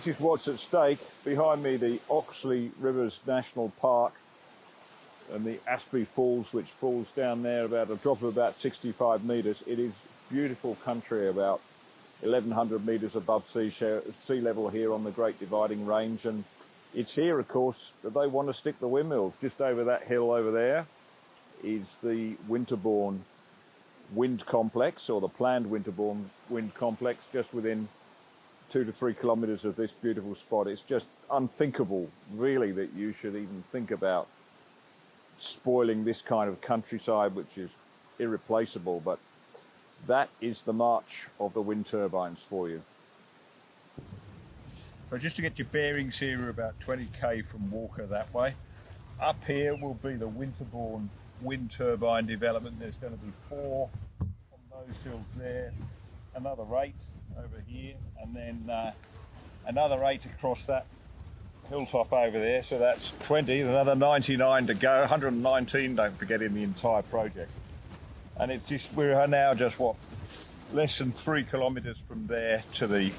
This is what's at stake. Behind me, the Oxley Rivers National Park and the AEST Falls, which falls down there about a drop of about 65 metres. It is beautiful country, about 1,100 metres above sea level here on the Great Dividing Range. And it's here, of course, that they want to stick the windmills. Just over that hill over there is the Winterbourne Wind Complex, or the planned Winterbourne Wind Complex, just within 2 to 3 kilometres of this beautiful spot. It's just unthinkable, really, that you should even think about spoiling this kind of countryside, which is irreplaceable. But that is the march of the wind turbines for you. So just to get your bearings here, we're about 20k from Walker that way. Up here will be the Winterbourne wind turbine development. There's going to be 4 on those hills there, another 8 over here, and then another 8 across that hilltop over there. So that's 20, another 99 to go, 119, don't forget, in the entire project. And it's just, we are now just what, less than 3 kilometres from there to the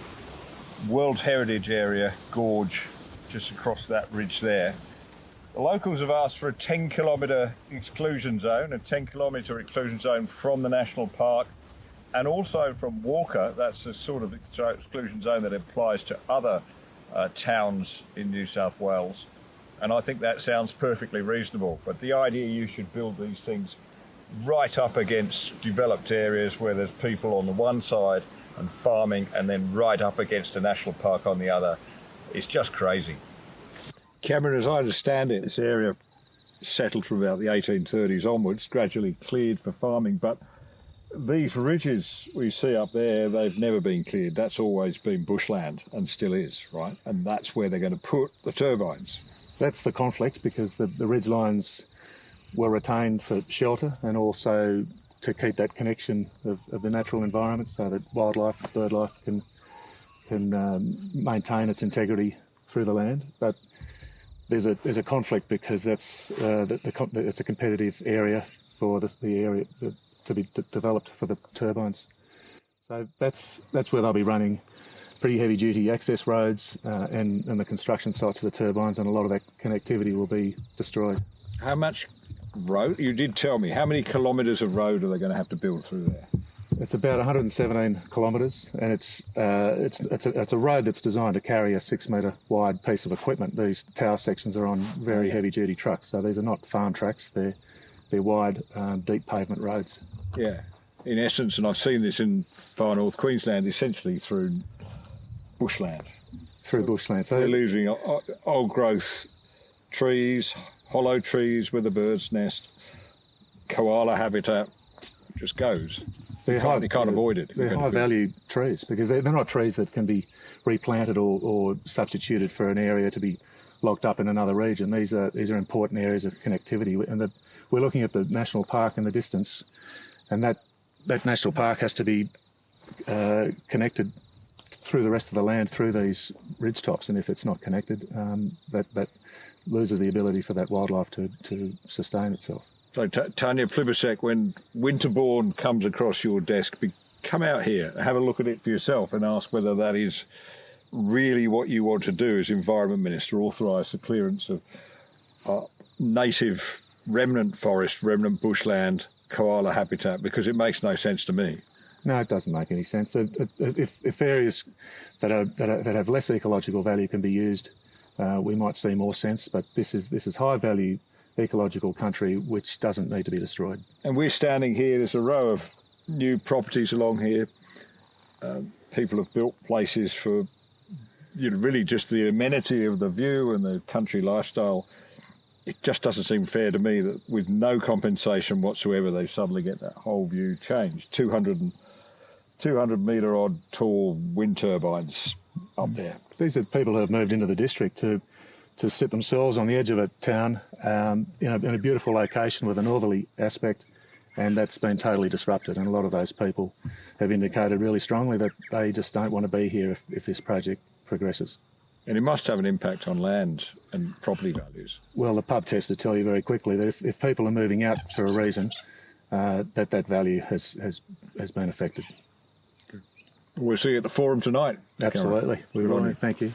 World Heritage Area gorge, just across that ridge there. The locals have asked for a 10-kilometre exclusion zone, a 10-kilometre exclusion zone from the national park, and also from Walker. That's the sort of exclusion zone that applies to other towns in New South Wales. And I think that sounds perfectly reasonable. But the idea you should build these things right up against developed areas where there's people on the one side and farming, and then right up against a national park on the other, is just crazy. Cameron, as I understand it, this area settled from about the 1830s onwards, gradually cleared for farming, but these ridges we see up there, they've never been cleared. That's always been bushland and still is, right? And that's where they're going to put the turbines. That's the conflict, because the ridge lines were retained for shelter and also to keep that connection of the natural environment, so that wildlife, bird life can maintain its integrity through the land. But there's a conflict because it's a competitive area for the area to be developed for the turbines. So that's where they'll be running pretty heavy duty access roads and the construction sites for the turbines, and a lot of that connectivity will be destroyed. How much road? You did tell me. How many kilometres of road are they going to have to build through there? It's about 117 kilometres, and it's a road that's designed to carry a 6-metre wide piece of equipment. These tower sections are on very heavy duty trucks, so these are not farm tracks. They're wide, deep pavement roads. Yeah, in essence, and I've seen this in far north Queensland, essentially through bushland. Through bushland. So they're losing old growth trees, hollow trees where the birds nest, koala habitat, just goes. You can't avoid it. They're high value trees, because they're not trees that can be replanted or substituted for an area to be locked up in another region. These are important areas of connectivity, and we're looking at the national park in the distance, and that national park has to be connected through the rest of the land through these ridge tops, and if it's not connected, that loses the ability for that wildlife to sustain itself. So Tanya Plibersek, when Winterbourne comes across your desk, come out here, have a look at it for yourself and ask whether that is really what you want to do as Environment Minister, authorise the clearance of native remnant forest, remnant bushland, koala habitat, because it makes no sense to me. No, it doesn't make any sense. If areas that have less ecological value can be used, we might see more sense, but this is high value ecological country which doesn't need to be destroyed. And we're standing here, there's a row of new properties along here. People have built places for really just the amenity of the view and the country lifestyle. It just doesn't seem fair to me that with no compensation whatsoever they suddenly get that whole view changed. 200 metre odd tall wind turbines up there. These are people who have moved into the district to sit themselves on the edge of a town in a beautiful location with a northerly aspect, and that's been totally disrupted. And a lot of those people have indicated really strongly that they just don't want to be here if this project progresses. And it must have an impact on land and property values. Well, the pub test will tell you very quickly that if people are moving out for a reason, that value has been affected. We'll see you at the forum tonight. Absolutely. We will. Thank you.